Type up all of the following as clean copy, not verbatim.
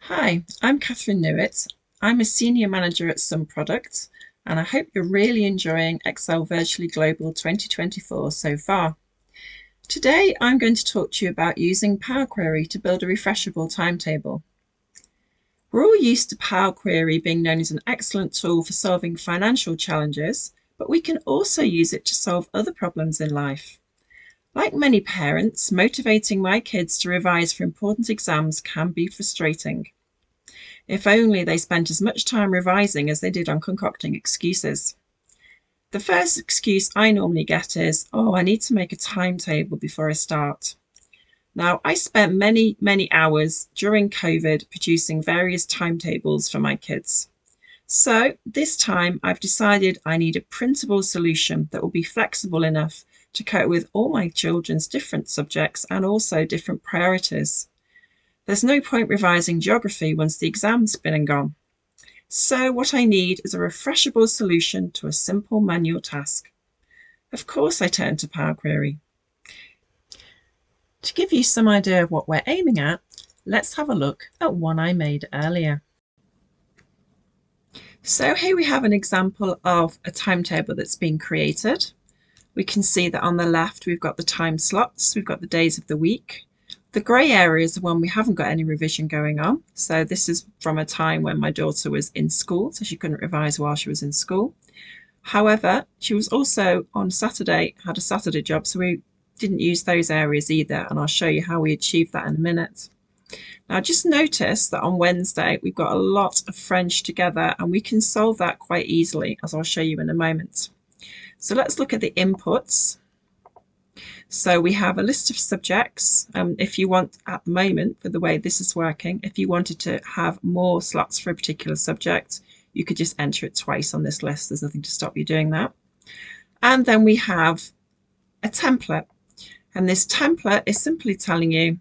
Hi, I'm Kathryn Newitt. I'm a Senior Manager at Some Products, and I hope you're really enjoying Excel Virtually Global 2024 so far. Today, I'm going to talk to you about using Power Query to build a refreshable timetable. We're all used to Power Query being known as an excellent tool for solving financial challenges, but we can also use it to solve other problems in life. Like many parents, motivating my kids to revise for important exams can be frustrating. If only they spent as much time revising as they did on concocting excuses. The first excuse I normally get is, oh, I need to make a timetable before I start. Now, I spent many hours during COVID producing various timetables for my kids. So this time I've decided I need a printable solution that will be flexible enough to cope with all my children's different subjects and also different priorities. There's no point revising geography once the exam's been and gone. So what I need is a refreshable solution to a simple manual task. Of course I turn to Power Query. To give you some idea of what we're aiming at, let's have a look at one I made earlier. So here we have an example of a timetable that's been created. We can see that on the left we've got the time slots, we've got the days of the week. The grey area is the one we haven't got any revision going on. So this is from a time when my daughter was in school, so she couldn't revise while she was in school. However, she was also on Saturday, had a Saturday job, so we didn't use those areas either, and I'll show you how we achieved that in a minute. Now just notice that on Wednesday we've got a lot of French together, and we can solve that quite easily, as I'll show you in a moment. So let's look at the inputs. So we have a list of subjects. If you want, at the moment, for the way this is working, if you wanted to have more slots for a particular subject, you could just enter it twice on this list. There's nothing to stop you doing that. And then we have a template. And this template is simply telling you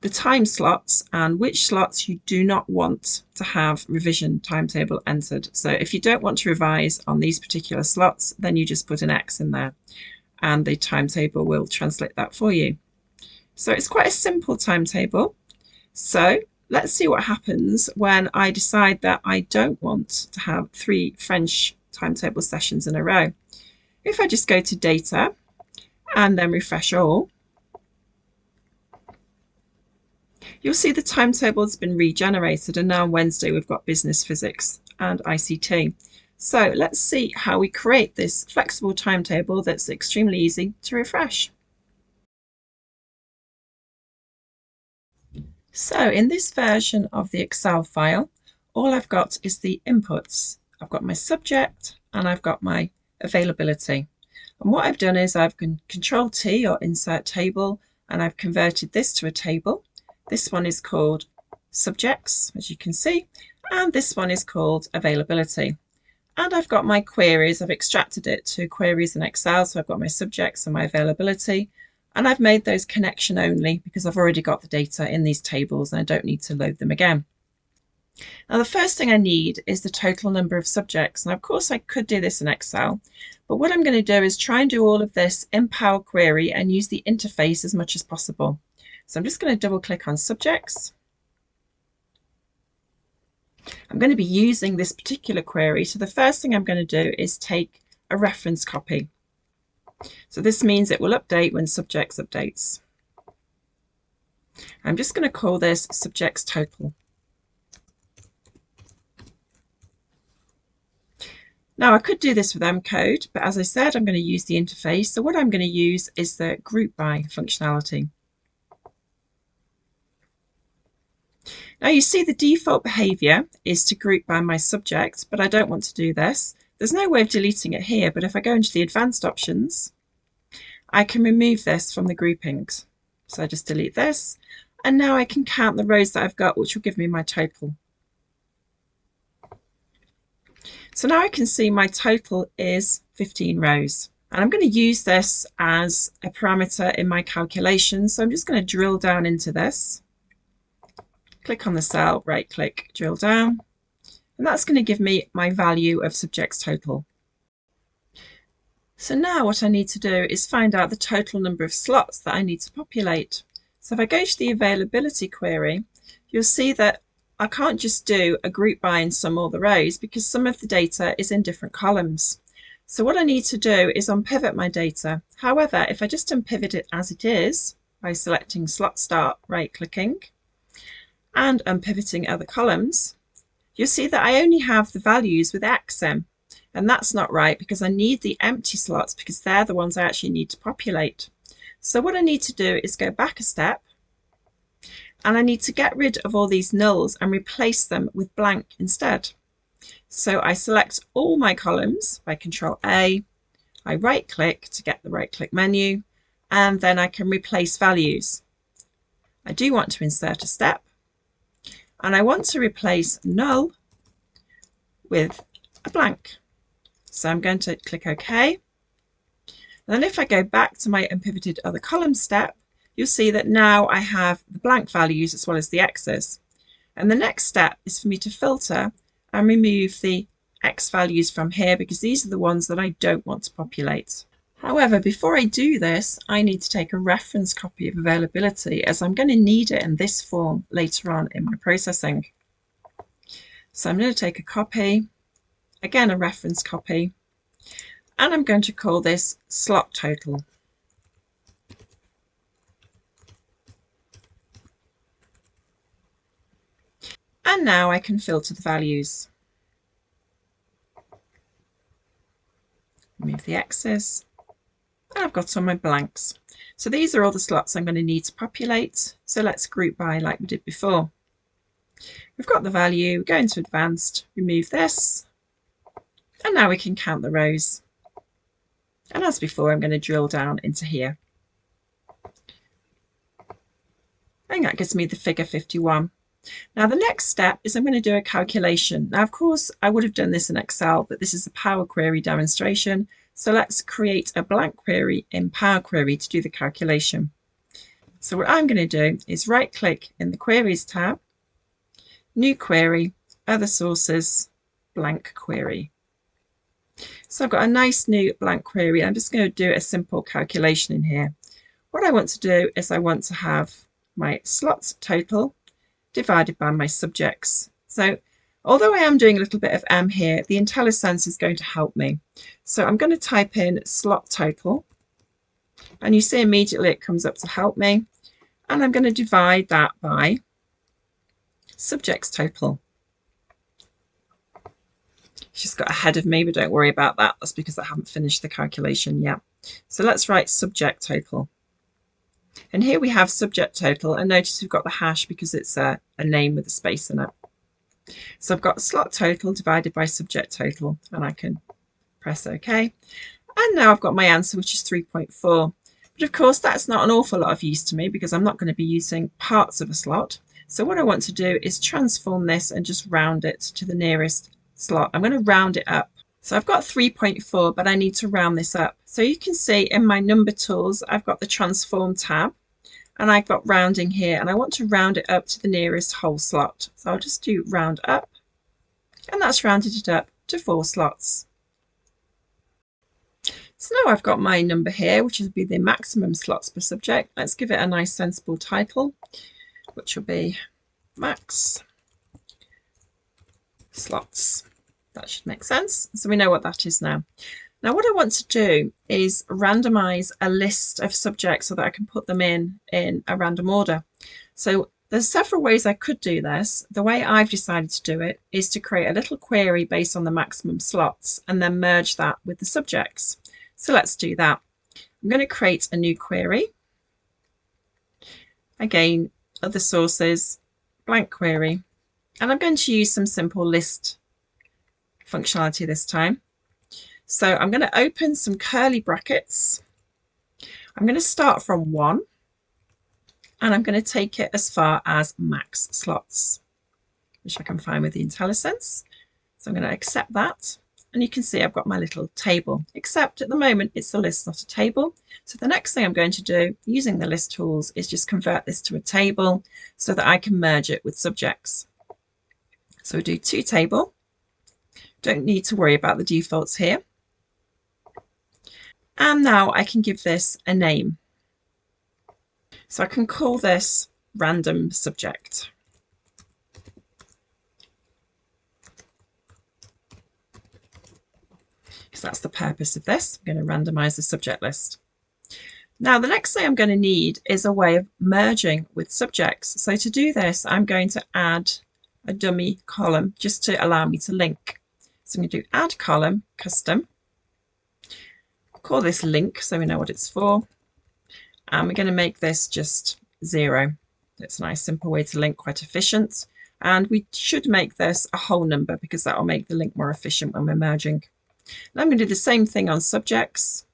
the time slots and which slots you do not want to have revision timetable entered. So if you don't want to revise on these particular slots, then you just put an X in there, and the timetable will translate that for you. So it's quite a simple timetable. So let's see what happens when I decide that I don't want to have 3 French timetable sessions in a row. If I just go to data and then refresh all, you'll see the timetable has been regenerated, and now on Wednesday we've got business, physics and ICT. So let's see how we create this flexible timetable that's extremely easy to refresh. So in this version of the Excel file, all I've got is the inputs. I've got my subject and I've got my availability. And what I've done is I've Control T or Insert Table, and I've converted this to a table. This one is called Subjects, as you can see, and this one is called Availability. And I've got my queries. I've extracted it to queries in Excel. So I've got my subjects and my availability, and I've made those connection only because I've already got the data in these tables and I don't need to load them again. Now the first thing I need is the total number of subjects. And of course I could do this in Excel, but what I'm going to do is try and do all of this in Power Query and use the interface as much as possible. So I'm just going to double click on subjects. I'm going to be using this particular query, so the first thing I'm going to do is take a reference copy. So this means it will update when subjects updates. I'm just going to call this subjects total. Now I could do this with M code, but as I said, I'm going to use the interface. So what I'm going to use is the group by functionality. Now you see the default behavior is to group by my subject, but I don't want to do this. There's no way of deleting it here, but if I go into the advanced options, I can remove this from the groupings. So I just delete this, and now I can count the rows that I've got, which will give me my total. So now I can see my total is 15 rows. And I'm going to use this as a parameter in my calculation. So I'm just going to drill down into this. Click on the cell, right click, drill down, and that's going to give me my value of subjects total. So now what I need to do is find out the total number of slots that I need to populate. So if I go to the availability query, you'll see that I can't just do a group by and sum all the rows because some of the data is in different columns. So what I need to do is unpivot my data. However, if I just unpivot it as it is by selecting slot start, right clicking, and unpivoting other columns, you'll see that I only have the values with X in. And that's not right because I need the empty slots because they're the ones I actually need to populate. So what I need to do is go back a step, and I need to get rid of all these nulls and replace them with blank instead. So I select all my columns by Control A, I right click to get the right click menu, and then I can replace values. I do want to insert a step, and I want to replace null with a blank. So I'm going to click OK. And then if I go back to my unpivoted other column step, you'll see that now I have the blank values as well as the X's. And the next step is for me to filter and remove the X values from here because these are the ones that I don't want to populate. However, before I do this, I need to take a reference copy of availability as I'm going to need it in this form later on in my processing. So I'm going to take a copy, again a reference copy, and I'm going to call this slot total. And now I can filter the values. Remove the X's. And I've got all my blanks. So these are all the slots I'm going to need to populate. So let's group by like we did before. We've got the value, go into advanced, remove this. And now we can count the rows. And as before, I'm going to drill down into here. And that gives me the figure 51. Now the next step is I'm going to do a calculation. Now of course I would have done this in Excel, but this is a Power Query demonstration. So let's create a blank query in Power Query to do the calculation. So what I'm going to do is right click in the Queries tab, New Query, Other Sources, Blank Query. So I've got a nice new blank query. I'm just going to do a simple calculation in here. What I want to do is I want to have my slots total divided by my subjects. So although I am doing a little bit of M here, the IntelliSense is going to help me. So I'm going to type in slot total, and you see immediately it comes up to help me. And I'm going to divide that by subjects total. She's got ahead of me, but don't worry about that. That's because I haven't finished the calculation yet. So let's write subject total. And here we have subject total, and notice we've got the hash because it's a name with a space in it. So I've got slot total divided by subject total, and I can press OK. And now I've got my answer, which is 3.4. But of course, that's not an awful lot of use to me because I'm not going to be using parts of a slot. So what I want to do is transform this and just round it to the nearest slot. I'm going to round it up. So I've got 3.4, but I need to round this up. So you can see in my number tools, I've got the transform tab, and I've got rounding here, and I want to round it up to the nearest whole slot. So I'll just do round up, and that's rounded it up to 4 slots. So now I've got my number here, which will be the maximum slots per subject. Let's give it a nice sensible title, which will be max slots. That should make sense. So we know what that is now. Now what I want to do is randomize a list of subjects so that I can put them in a random order. So there's several ways I could do this. The way I've decided to do it is to create a little query based on the maximum slots and then merge that with the subjects. So let's do that. I'm going to create a new query. Again, other sources, blank query, and I'm going to use some simple list functionality this time. So I'm going to open some curly brackets. I'm going to start from 1, and I'm going to take it as far as max slots, which I can find with the IntelliSense. So I'm going to accept that, and you can see I've got my little table, except at the moment it's a list, not a table. So the next thing I'm going to do using the list tools is just convert this to a table so that I can merge it with subjects. So we do to table. Don't need to worry about the defaults here. And now I can give this a name. So I can call this random subject. because that's the purpose of this. I'm going to randomize the subject list. Now, the next thing I'm going to need is a way of merging with subjects. So to do this, I'm going to add a dummy column just to allow me to link. So I'm going to do add column, custom, call this link so we know what it's for. And we're going to make this just 0. It's a nice simple way to link, quite efficient. And we should make this a whole number because that will make the link more efficient when we're merging. And I'm going to do the same thing on subjects.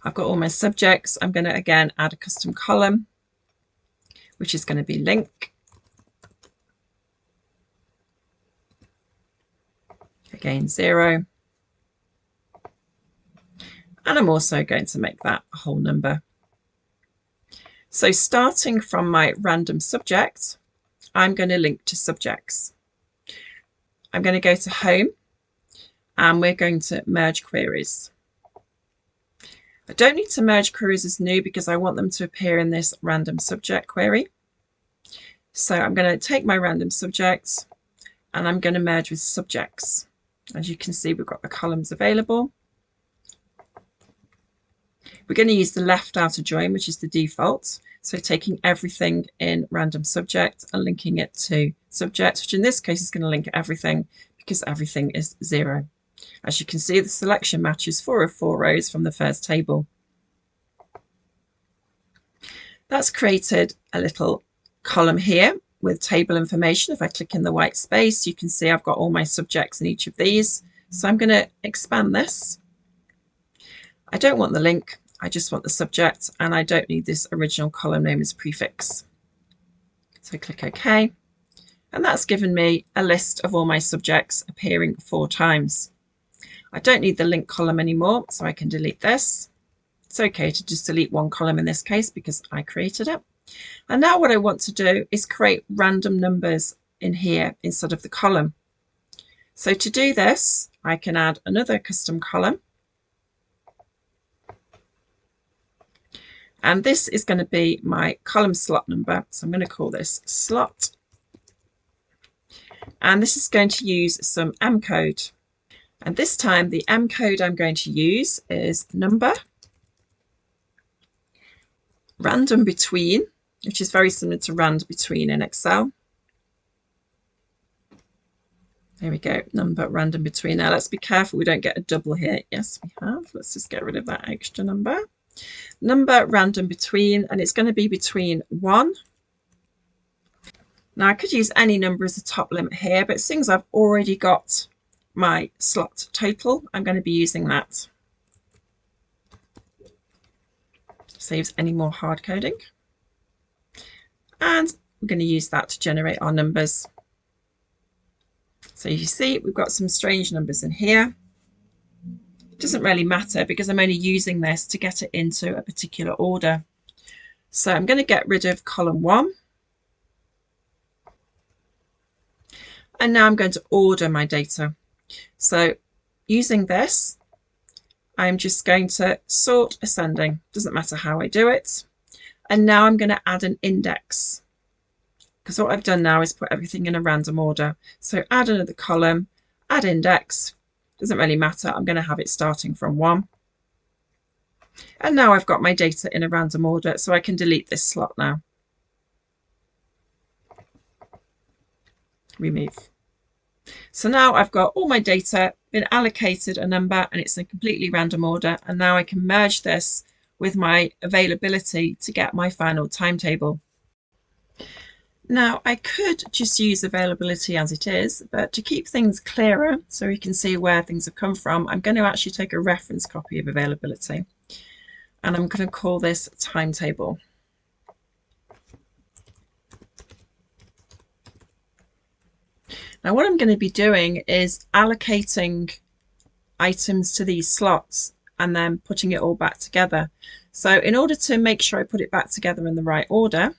I've got all my subjects. I'm going to again add a custom column, which is going to be link. Again, 0. And I'm also going to make that a whole number. So starting from my random subject, I'm going to link to subjects. I'm going to go to home and we're going to merge queries. I don't need to merge queries as new because I want them to appear in this random subject query. So I'm going to take my random subjects and I'm going to merge with subjects. As you can see, we've got the columns available. We're going to use the left outer join, which is the default. So taking everything in random subject and linking it to subject, which in this case is going to link everything because everything is 0. As you can see, the selection matches 4 of 4 rows from the first table. That's created a little column here with table information. If I click in the white space, you can see I've got all my subjects in each of these. So I'm going to expand this. I don't want the link. I just want the subject, and I don't need this original column name as prefix. So click OK. And that's given me a list of all my subjects appearing 4 times. I don't need the link column anymore, so I can delete this. It's okay to just delete one column in this case because I created it. And now what I want to do is create random numbers in here instead of the column. So to do this, I can add another custom column. And this is going to be my column slot number. So I'm going to call this slot. And this is going to use some M code. And this time the M code I'm going to use is number, random between, which is very similar to rand between in Excel. There we go, number, random between. Now let's be careful we don't get a double here. Yes, we have. Let's just get rid of that extra number. Number, random between, and it's going to be between 1. Now I could use any number as a top limit here, but since I've already got my slot total, I'm going to be using that. Saves any more hard coding. And we're going to use that to generate our numbers. So you see, we've got some strange numbers in here. It doesn't really matter because I'm only using this to get it into a particular order. So I'm going to get rid of column 1. And now I'm going to order my data. So using this, I'm just going to sort ascending. Doesn't matter how I do it. And now I'm going to add an index, because what I've done now is put everything in a random order. So add another column, add index. Doesn't really matter. I'm going to have it starting from 1. And now I've got my data in a random order, so I can delete this slot now. Remove. So now I've got all my data, been allocated a number, and it's in completely random order. And now I can merge this with my availability to get my final timetable. Now I could just use availability as it is, but to keep things clearer so we can see where things have come from, I'm going to actually take a reference copy of availability, and I'm going to call this timetable. Now what I'm going to be doing is allocating items to these slots and then putting it all back together. So in order to make sure I put it back together in the right order,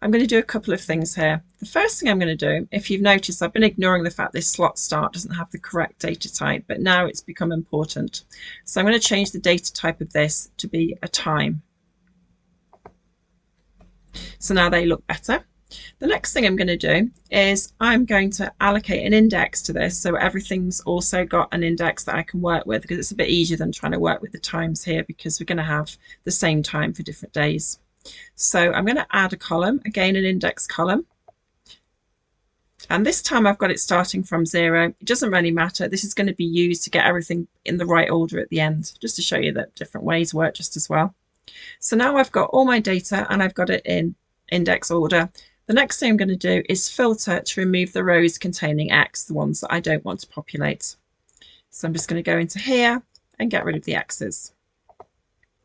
I'm going to do a couple of things here. The first thing I'm going to do, if you've noticed, I've been ignoring the fact this slot start doesn't have the correct data type, but now it's become important. So I'm going to change the data type of this to be a time. So now they look better. The next thing I'm going to do is I'm going to allocate an index to this, so everything's also got an index that I can work with, because it's a bit easier than trying to work with the times here, because we're going to have the same time for different days. So I'm going to add a column, again an index column, and this time I've got it starting from 0. It doesn't really matter. This is going to be used to get everything in the right order at the end, just to show you that different ways work just as well. So now I've got all my data and I've got it in index order. The next thing I'm going to do is filter to remove the rows containing X, the ones that I don't want to populate. So I'm just going to go into here and get rid of the X's.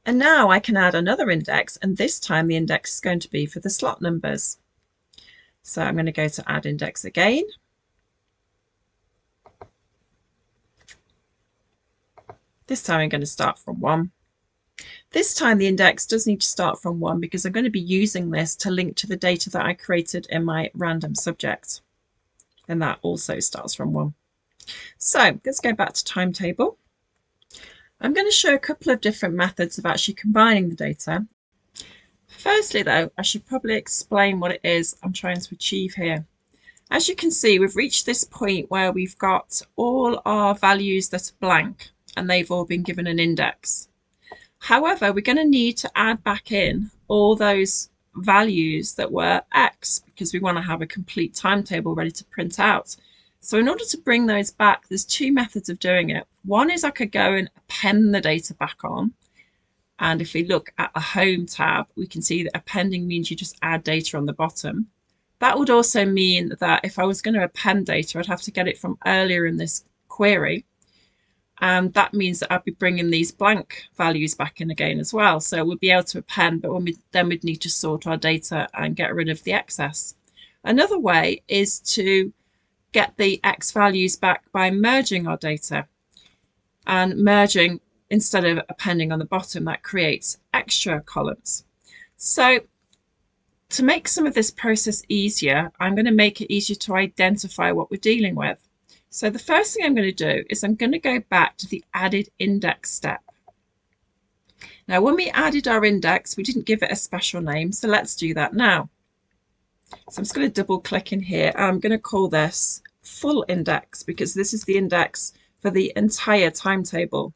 And now I can add another index, and this time the index is going to be for the slot numbers. So I'm going to go to add index again. This time I'm going to start from 1. This time the index does need to start from 1 because I'm going to be using this to link to the data that I created in my random subject. And that also starts from 1. So let's go back to timetable. I'm going to show a couple of different methods of actually combining the data. Firstly though, I should probably explain what it is I'm trying to achieve here. As you can see, we've reached this point where we've got all our values that are blank and they've all been given an index. However, we're going to need to add back in all those values that were X, because we want to have a complete timetable ready to print out. So in order to bring those back, there's 2 methods of doing it. One is I could go and append the data back on. And if we look at the Home tab, we can see that appending means you just add data on the bottom. That would also mean that if I was going to append data, I'd have to get it from earlier in this query. And that means that I'd be bringing these blank values back in again as well. So we'll be able to append, but then we'd need to sort our data and get rid of the excess. Another way is to get the X values back by merging our data. And merging, instead of appending on the bottom, that creates extra columns. So to make some of this process easier, I'm going to make it easier to identify what we're dealing with. So the first thing I'm going to do is I'm going to go back to the added index step. Now, when we added our index, we didn't give it a special name, so let's do that now. So I'm just going to double click in here. I'm going to call this full index because this is the index for the entire timetable.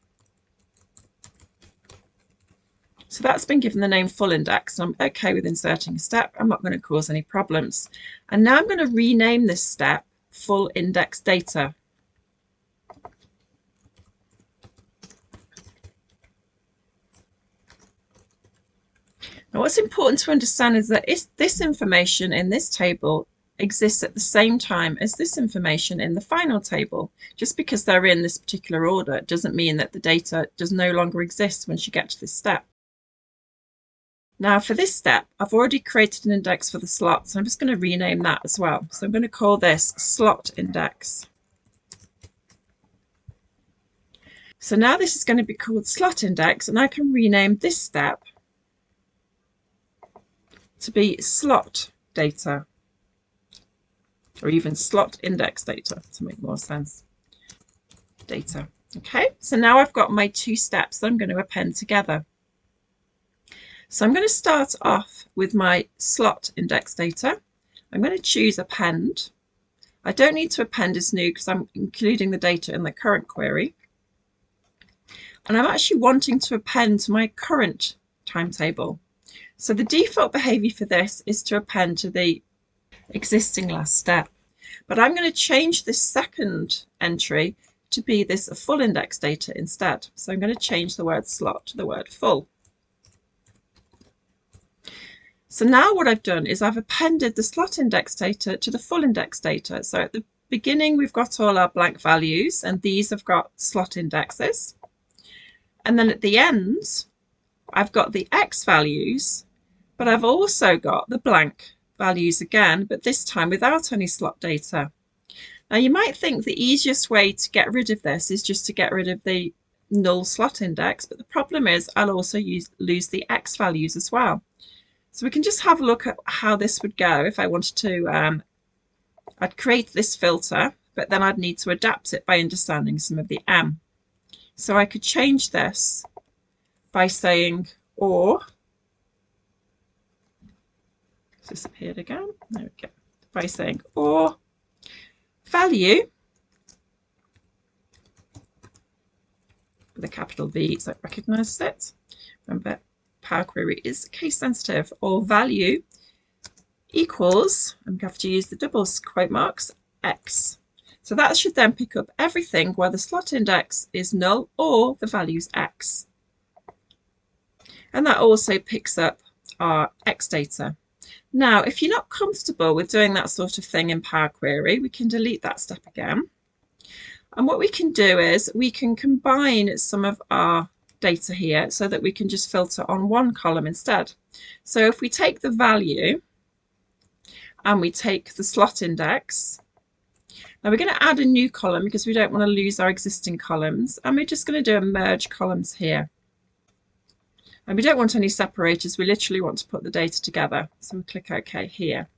So that's been given the name full index. I'm okay with inserting a step. I'm not going to cause any problems. And now I'm going to rename this step full index data. Now what's important to understand is that this information in this table exists at the same time as this information in the final table. Just because they're in this particular order doesn't mean that the data does no longer exist once you get to this step. Now for this step, I've already created an index for the slot, so I'm just going to rename that as well. So I'm going to call this slot index. So now this is going to be called slot index, and I can rename this step to be slot data, or even slot index data to make more sense. Data. Okay, so now I've got my 2 steps that I'm going to append together. So I'm going to start off with my slot index data. I'm going to choose append. I don't need to append as new because I'm including the data in the current query. And I'm actually wanting to append to my current timetable. So the default behavior for this is to append to the existing last step. But I'm going to change this second entry to be this full index data instead. So I'm going to change the word slot to the word full. So now what I've done is I've appended the slot index data to the full index data. So at the beginning, we've got all our blank values, and these have got slot indexes. And then at the end, I've got the X values, but I've also got the blank values again, but this time without any slot data. Now you might think the easiest way to get rid of this is just to get rid of the null slot index, but the problem is I'll also lose the X values as well. So we can just have a look at how this would go if I wanted to, I'd create this filter, but then I'd need to adapt it by understanding some of the M. So I could change this by saying or It's disappeared again. There we go. By saying or value with a capital V, so it recognises it. Remember, Power Query is case sensitive. Or value equals, and we have to use the double quote marks, X. So that should then pick up everything where the slot index is null or the value's X. And that also picks up our X data. Now, if you're not comfortable with doing that sort of thing in Power Query, we can delete that step again. And what we can do is we can combine some of our data here so that we can just filter on one column instead. So if we take the value and we take the slot index, now we're going to add a new column because we don't want to lose our existing columns, and we're just going to do a merge columns here. And we don't want any separators, we literally want to put the data together. So we'll click OK here.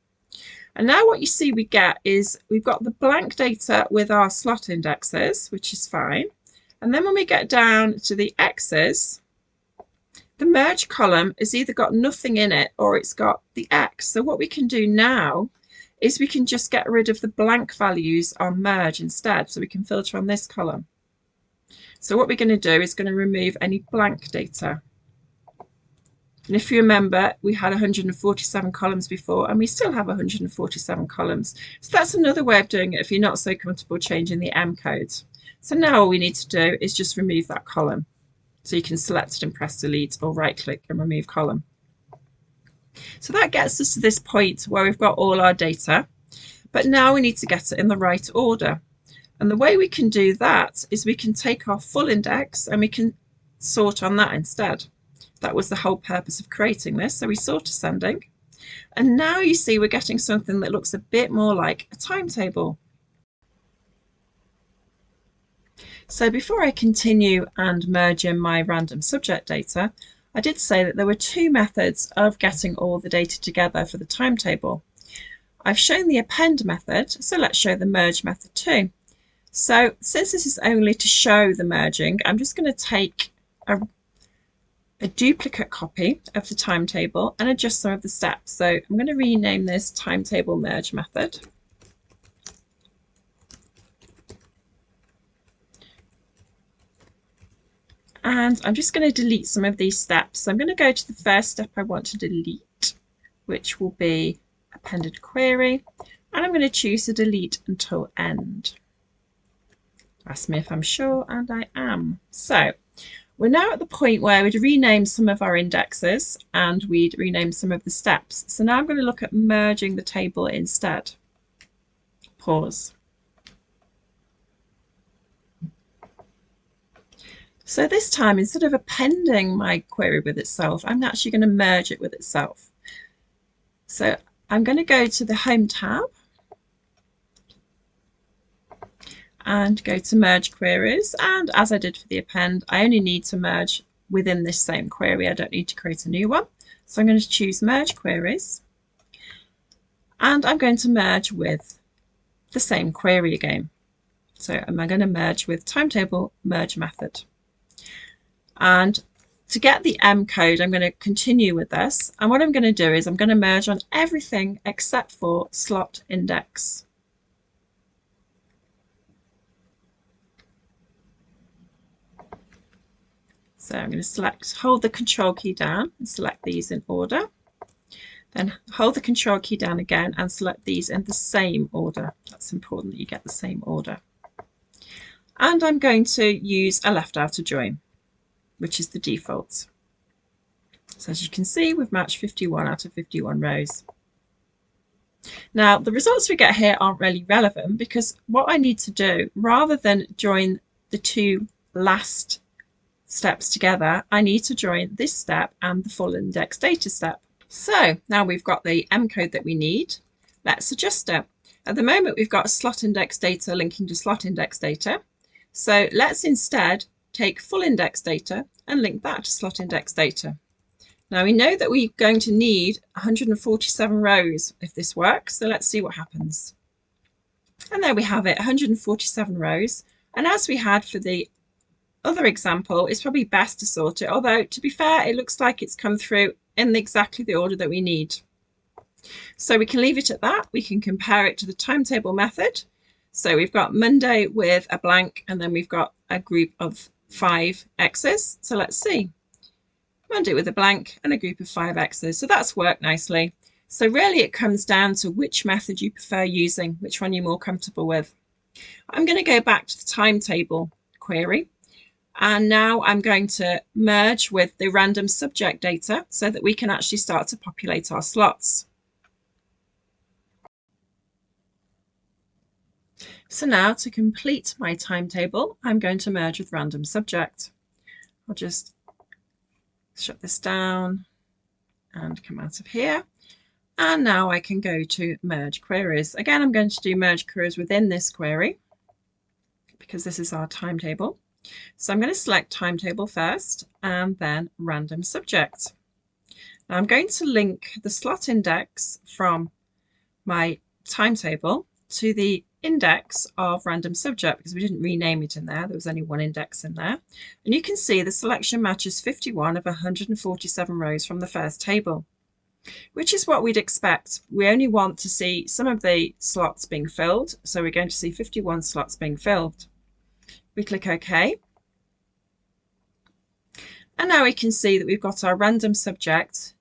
And now what you see we get is we've got the blank data with our slot indexes, which is fine. And then when we get down to the X's, the merge column has either got nothing in it or it's got the X. So what we can do now is we can just get rid of the blank values on merge instead. So we can filter on this column. So what we're going to do is going to remove any blank data. And if you remember, we had 147 columns before, and we still have 147 columns. So that's another way of doing it if you're not so comfortable changing the M code. So now all we need to do is just remove that column. So you can select it and press delete, or right click and remove column. So that gets us to this point where we've got all our data, but now we need to get it in the right order. And the way we can do that is we can take our full index and we can sort on that instead. That was the whole purpose of creating this. So we sort ascending. And now you see we're getting something that looks a bit more like a timetable. So before I continue and merge in my random subject data, I did say that there were two methods of getting all the data together for the timetable. I've shown the append method, so let's show the merge method too. So since this is only to show the merging, I'm just going to take a duplicate copy of the timetable and adjust some of the steps. So I'm going to rename this timetable merge method. And I'm just going to delete some of these steps. So I'm going to go to the first step I want to delete, which will be appended query. And I'm going to choose to delete until end. Ask me if I'm sure, and I am. So we're now at the point where we'd rename some of our indexes and we'd rename some of the steps. So now I'm going to look at merging the table instead. Pause. So this time, instead of appending my query with itself, I'm actually going to merge it with itself. So I'm going to go to the Home tab and go to Merge Queries. And as I did for the append, I only need to merge within this same query. I don't need to create a new one. So I'm going to choose Merge Queries. And I'm going to merge with the same query again. So am I going to merge with timetable merge method? And to get the M code, I'm going to continue with this. And what I'm going to do is I'm going to merge on everything except for slot index. So I'm going to hold the control key down and select these in order. Then hold the control key down again and select these in the same order. That's important that you get the same order. And I'm going to use a left outer join, which is the default. So as you can see, we've matched 51 out of 51 rows. Now, the results we get here aren't really relevant because what I need to do, rather than join the two last steps together, I need to join this step and the full index data step. So now we've got the M code that we need. Let's adjust it. At the moment, we've got slot index data linking to slot index data. So let's instead take full index data and link that to slot index data. Now we know that we're going to need 147 rows if this works, so let's see what happens. And there we have it, 147 rows. And as we had for the other example, it's probably best to sort it, although to be fair, it looks like it's come through in exactly the order that we need. So we can leave it at that. We can compare it to the timetable method. So we've got Monday with a blank, and then we've got a group of 5 X's. So let's see. Monday with a blank and a group of 5 X's. So that's worked nicely. So really it comes down to which method you prefer using, which one you're more comfortable with. I'm going to go back to the timetable query. And now I'm going to merge with the random subject data so that we can actually start to populate our slots. So now to complete my timetable, I'm going to merge with random subject. I'll just shut this down and come out of here. And now I can go to merge queries. Again, I'm going to do merge queries within this query because this is our timetable. So I'm going to select timetable first and then random subject. Now I'm going to link the slot index from my timetable to the index of random subject because we didn't rename it in there. There was only one index in there. And you can see the selection matches 51 of 147 rows from the first table, which is what we'd expect. We only want to see some of the slots being filled. So we're going to see 51 slots being filled. We click OK. And now we can see that we've got our random subject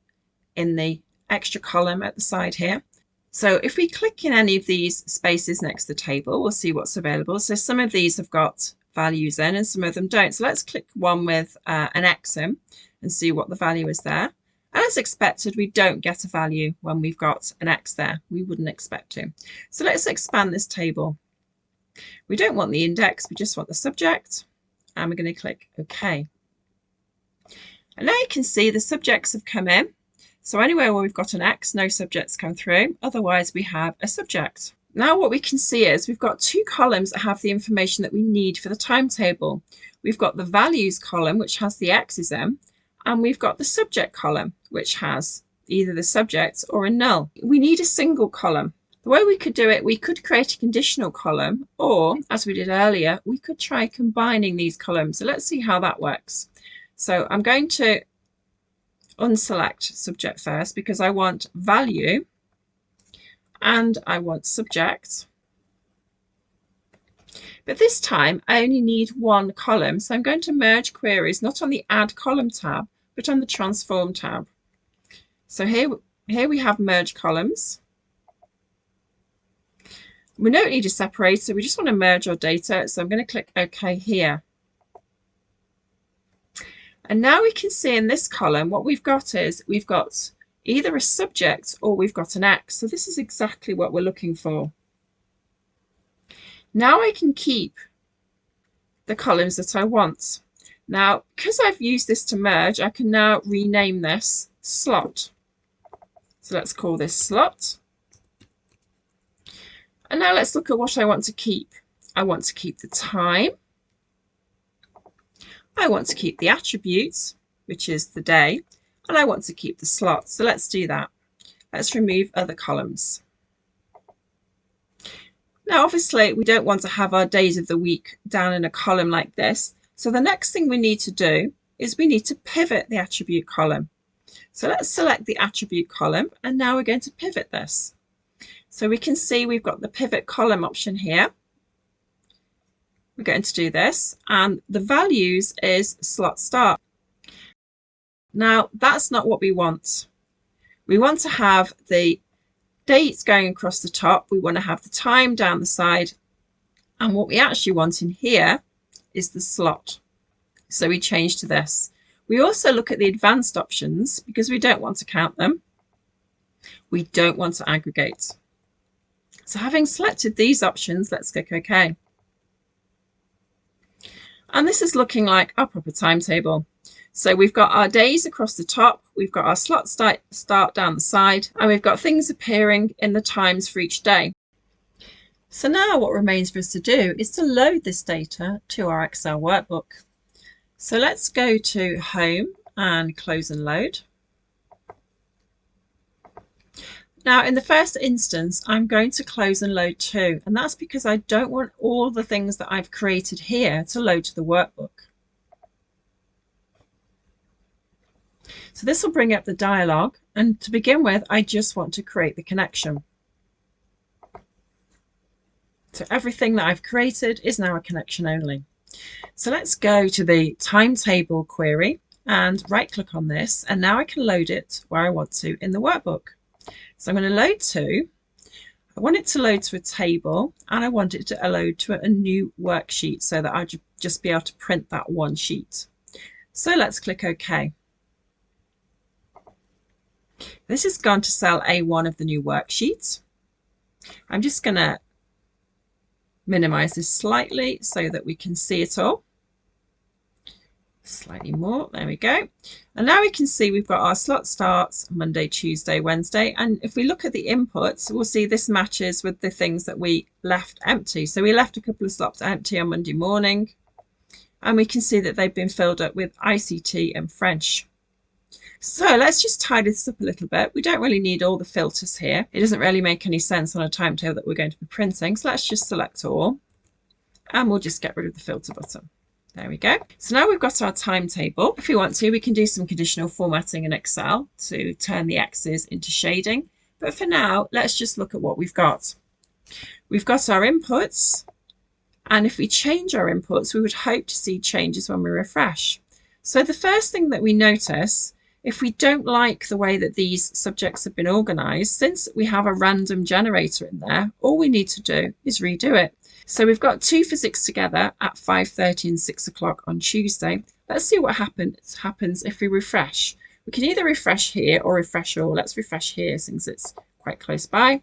in the extra column at the side here. So if we click in any of these spaces next to the table, we'll see what's available. So some of these have got values in and some of them don't. So let's click one with an X in and see what the value is there. And as expected, we don't get a value when we've got an X there. We wouldn't expect to. So let's expand this table. We don't want the index, we just want the subject. And we're going to click OK. And now you can see the subjects have come in. So anywhere where we've got an X, no subjects come through. Otherwise, we have a subject. Now what we can see is we've got 2 columns that have the information that we need for the timetable. We've got the values column, which has the X's in, and we've got the subject column, which has either the subject or a null. We need a single column. The way we could do it, we could create a conditional column, or as we did earlier, we could try combining these columns. So let's see how that works. So I'm going to unselect subject first because I want value and I want subject. But this time I only need one column. So I'm going to merge queries not on the add column tab, but on the transform tab. So here we have merge columns. We don't need a separator. We just want to merge our data. So I'm going to click OK here. And now we can see in this column what we've got is we've got either a subject or we've got an X. So this is exactly what we're looking for. Now I can keep the columns that I want. Now, because I've used this to merge, I can now rename this slot. So let's call this slot. And now let's look at what I want to keep. I want to keep the time. I want to keep the attributes, which is the day, and I want to keep the slot. So let's do that. Let's remove other columns. Now, obviously, we don't want to have our days of the week down in a column like this. So the next thing we need to do is we need to pivot the attribute column. So let's select the attribute column, and now we're going to pivot this. So we can see we've got the pivot column option here. We're going to do this, and the values is slot start. Now, that's not what we want. We want to have the dates going across the top. We want to have the time down the side. And what we actually want in here is the slot. So we change to this. We also look at the advanced options because we don't want to count them. We don't want to aggregate. So having selected these options, let's click OK. And this is looking like our proper timetable. So we've got our days across the top, we've got our slot start down the side, and we've got things appearing in the times for each day. So now what remains for us to do is to load this data to our Excel workbook. So let's go to Home and Close and Load. Now, in the first instance, I'm going to close and load too, and that's because I don't want all the things that I've created here to load to the workbook. So this will bring up the dialog, and to begin with, I just want to create the connection. So everything that I've created is now a connection only. So let's go to the timetable query and right click on this, and now I can load it where I want to in the workbook. So I'm going to load to, I want it to load to a table, and I want it to load to a new worksheet so that I'll just be able to print that one sheet. So let's click OK. This has gone to cell A1 of the new worksheet. I'm just going to minimize this slightly so that we can see it all. Slightly more, there we go. And now we can see we've got our slot starts Monday, Tuesday, Wednesday. And if we look at the inputs, we'll see this matches with the things that we left empty. So we left a couple of slots empty on Monday morning, and we can see that they've been filled up with ICT and French. So let's just tidy this up a little bit. We don't really need all the filters here. It doesn't really make any sense on a timetable that we're going to be printing. So let's just select all, and we'll just get rid of the filter button. There we go. So now we've got our timetable. If we want to, we can do some conditional formatting in Excel to turn the X's into shading. But for now, let's just look at what we've got. We've got our inputs. And if we change our inputs, we would hope to see changes when we refresh. So the first thing that we notice, if we don't like the way that these subjects have been organized, since we have a random generator in there, all we need to do is redo it. So we've got two physics together at 5:30 and 6 o'clock on Tuesday. Let's see what happens if we refresh. We can either refresh here or refresh all. Let's refresh here since it's quite close by.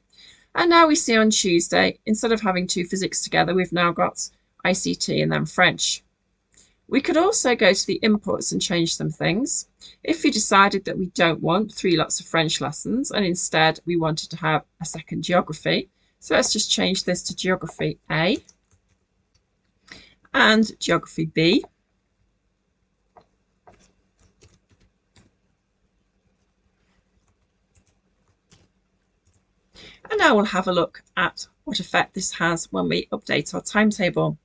And now we see on Tuesday, instead of having two physics together, we've now got ICT and then French. We could also go to the inputs and change some things. If we decided that we don't want 3 lots of French lessons and instead we wanted to have a second geography, so let's just change this to Geography A and Geography B. And now we'll have a look at what effect this has when we update our timetable.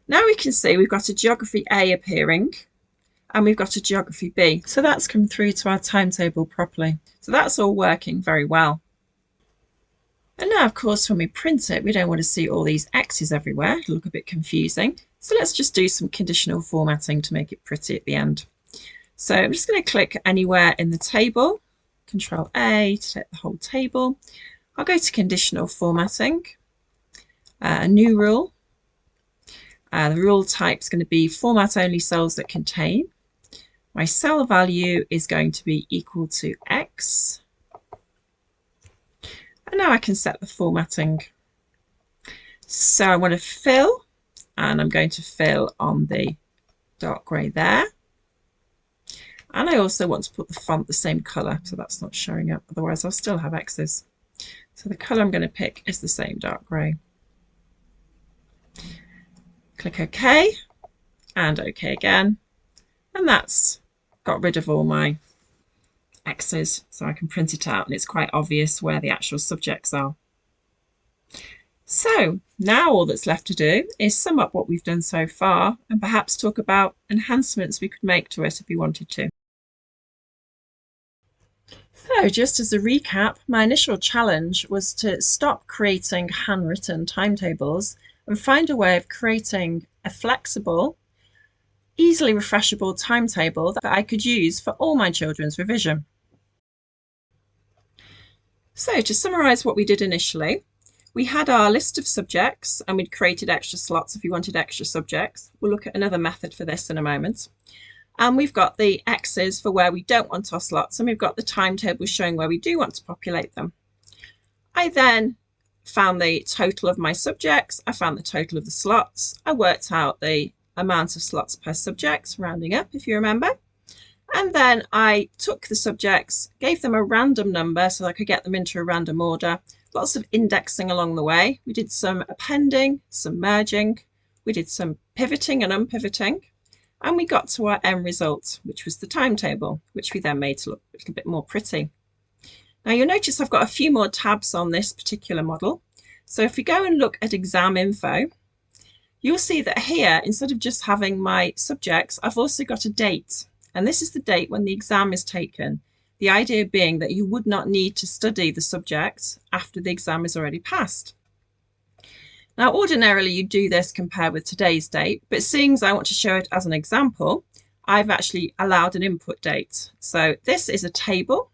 Now we can see we've got a Geography A appearing and we've got a Geography B. So that's come through to our timetable properly. So that's all working very well. And now, of course, when we print it, we don't want to see all these X's everywhere. It'll look a bit confusing. So let's just do some conditional formatting to make it pretty at the end. So I'm just going to click anywhere in the table, Control A to take the whole table. I'll go to conditional formatting, a new rule. The rule type is going to be format only cells that contain. My cell value is going to be equal to X. And now I can set the formatting. So I want to fill, and I'm going to fill on the dark grey there. And I also want to put the font the same colour, so that's not showing up, otherwise I'll still have X's. So the colour I'm going to pick is the same dark grey. Click OK, and OK again. And that's got rid of all my X's, so I can print it out and it's quite obvious where the actual subjects are. So now all that's left to do is sum up what we've done so far and perhaps talk about enhancements we could make to it if we wanted to. So just as a recap, my initial challenge was to stop creating handwritten timetables and find a way of creating a flexible, easily refreshable timetable that I could use for all my children's revision. So to summarise what we did initially, we had our list of subjects and we'd created extra slots if you wanted extra subjects. We'll look at another method for this in a moment. And we've got the X's for where we don't want our slots, and we've got the timetable showing where we do want to populate them. I then found the total of my subjects, I found the total of the slots, I worked out the amount of slots per subject, rounding up if you remember. And then I took the subjects, gave them a random number so I could get them into a random order. Lots of indexing along the way. We did some appending, some merging, we did some pivoting and unpivoting, and we got to our end result, which was the timetable, which we then made to look a little bit more pretty. Now you'll notice I've got a few more tabs on this particular model. So if we go and look at exam info, you'll see that here, instead of just having my subjects, I've also got a date. And this is the date when the exam is taken. The idea being that you would not need to study the subject after the exam is already passed. Now, ordinarily you do this compared with today's date, but seeing as I want to show it as an example, I've actually allowed an input date. So this is a table.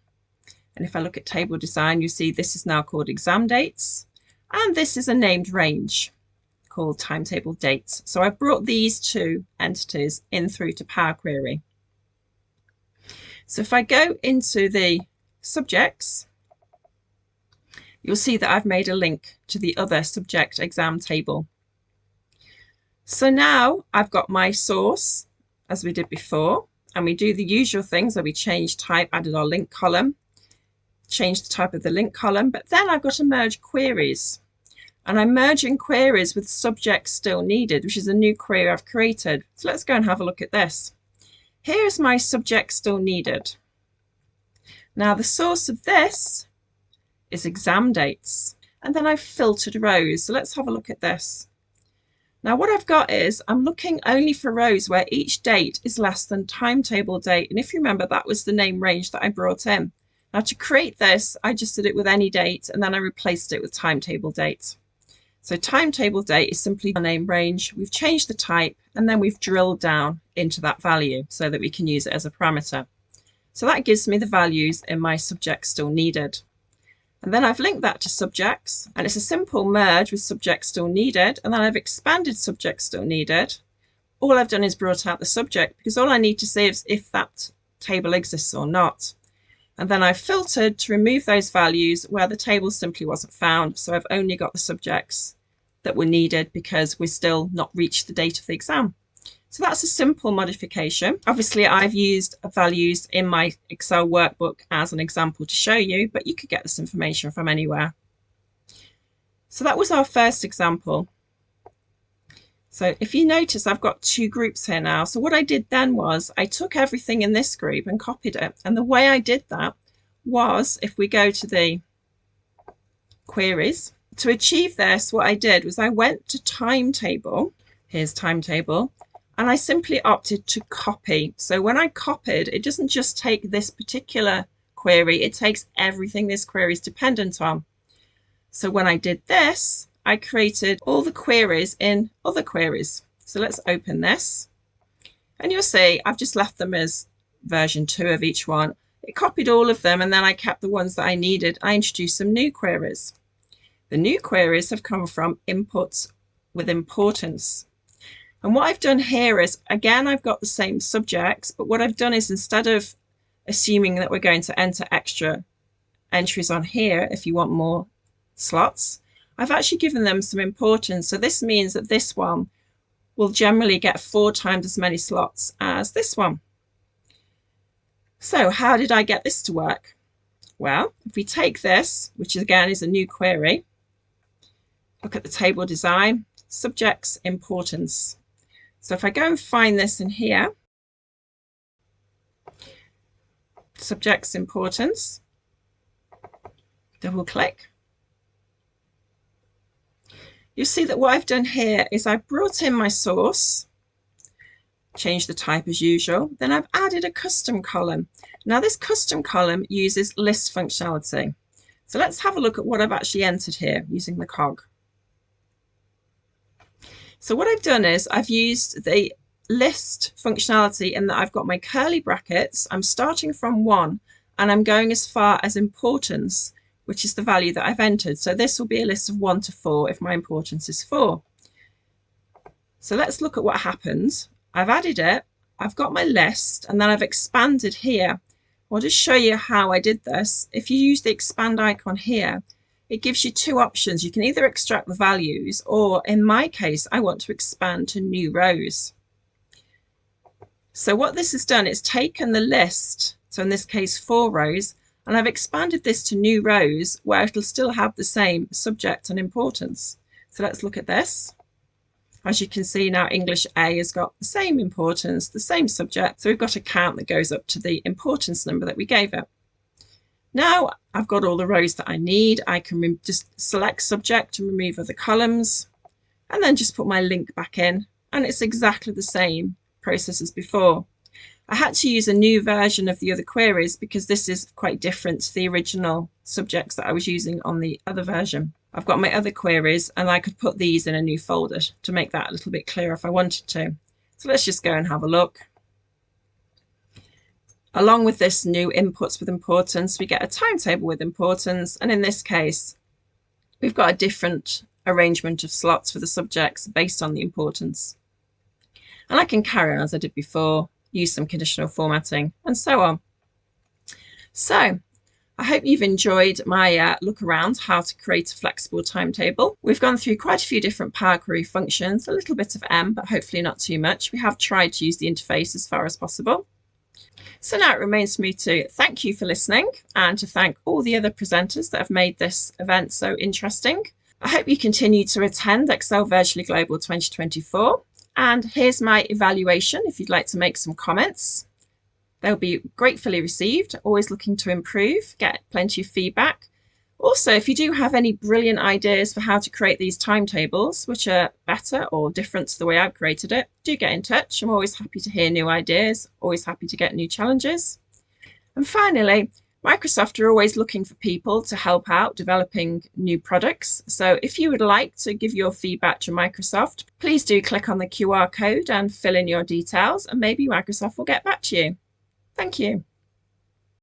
And if I look at table design, you see this is now called exam dates. And this is a named range called timetable dates. So I've brought these two entities in through to Power Query. So if I go into the subjects, you'll see that I've made a link to the other subject exam table. So now I've got my source as we did before, and we do the usual things. So we change type, added our link column, change the type of the link column, but then I've got to merge queries. And I'm merging queries with subjects still needed, which is a new query I've created. So let's go and have a look at this. Here's my subject still needed. Now the source of this is exam dates, and then I've filtered rows. So let's have a look at this. Now what I've got is I'm looking only for rows where each date is less than timetable date. And if you remember, that was the name range that I brought in. Now to create this, I just did it with any date, and then I replaced it with timetable date. So timetable date is simply the name range. We've changed the type, and then we've drilled down into that value so that we can use it as a parameter. So that gives me the values in my subject still needed. And then I've linked that to subjects, and it's a simple merge with subject still needed. And then I've expanded subject still needed. All I've done is brought out the subject, because all I need to see is if that table exists or not. And then I've filtered to remove those values where the table simply wasn't found. So I've only got the subjects that were needed because we're still not reached the date of the exam. So that's a simple modification. Obviously, I've used values in my Excel workbook as an example to show you, but you could get this information from anywhere. So that was our first example. So if you notice, I've got two groups here now. So what I did then was I took everything in this group and copied it. And the way I did that was, if we go to the queries, to achieve this, what I did was I went to timetable. Here's timetable. And I simply opted to copy. So when I copied, it doesn't just take this particular query, it takes everything this query is dependent on. So when I did this, I created all the queries in other queries. So let's open this. And you'll see I've just left them as version 2 of each one. It copied all of them, and then I kept the ones that I needed. I introduced some new queries. The new queries have come from inputs with importance. And what I've done here is, again, I've got the same subjects, but what I've done is, instead of assuming that we're going to enter extra entries on here, if you want more slots, I've actually given them some importance. So this means that this one will generally get 4 times as many slots as this one. So how did I get this to work? Well, if we take this, which again is a new query, look at the table design, subjects, importance. So if I go and find this in here, subjects, importance, double click, you see that what I've done here is I've brought in my source, changed the type as usual, then I've added a custom column. Now this custom column uses list functionality. So let's have a look at what I've actually entered here using the cog. So what I've done is I've used the list functionality in that I've got my curly brackets, I'm starting from 1 and I'm going as far as importance, which is the value that I've entered. So this will be a list of 1 to 4 if my importance is 4. So let's look at what happens. I've added it, I've got my list, and then I've expanded here. I'll just show you how I did this. If you use the expand icon here, it gives you 2 options. You can either extract the values, or in my case, I want to expand to new rows. So what this has done, it's taken the list, so in this case 4 rows, and I've expanded this to new rows where it'll still have the same subject and importance. So let's look at this. As you can see now, English A has got the same importance, the same subject. So we've got a count that goes up to the importance number that we gave it. Now I've got all the rows that I need. I can just select subject and remove other columns. and then just put my link back in, and it's exactly the same process as before. I had to use a new version of the other queries because this is quite different to the original subjects that I was using on the other version. I've got my other queries and I could put these in a new folder to make that a little bit clearer if I wanted to. So let's just go and have a look. Along with this new inputs with importance, we get a timetable with importance, and in this case we've got a different arrangement of slots for the subjects based on the importance. And I can carry on as I did before, use some conditional formatting, and so on. So I hope you've enjoyed my look around how to create a flexible timetable. We've gone through quite a few different Power Query functions, a little bit of M, but hopefully not too much. We have tried to use the interface as far as possible. So now it remains for me to thank you for listening and to thank all the other presenters that have made this event so interesting. I hope you continue to attend Excel Virtually Global 2024. And here's my evaluation if you'd like to make some comments. They'll be gratefully received, always looking to improve, get plenty of feedback. Also, if you do have any brilliant ideas for how to create these timetables, which are better or different to the way I've created it, do get in touch. I'm always happy to hear new ideas, always happy to get new challenges. And finally, Microsoft are always looking for people to help out developing new products. So if you would like to give your feedback to Microsoft, please do click on the QR code and fill in your details, and maybe Microsoft will get back to you. Thank you.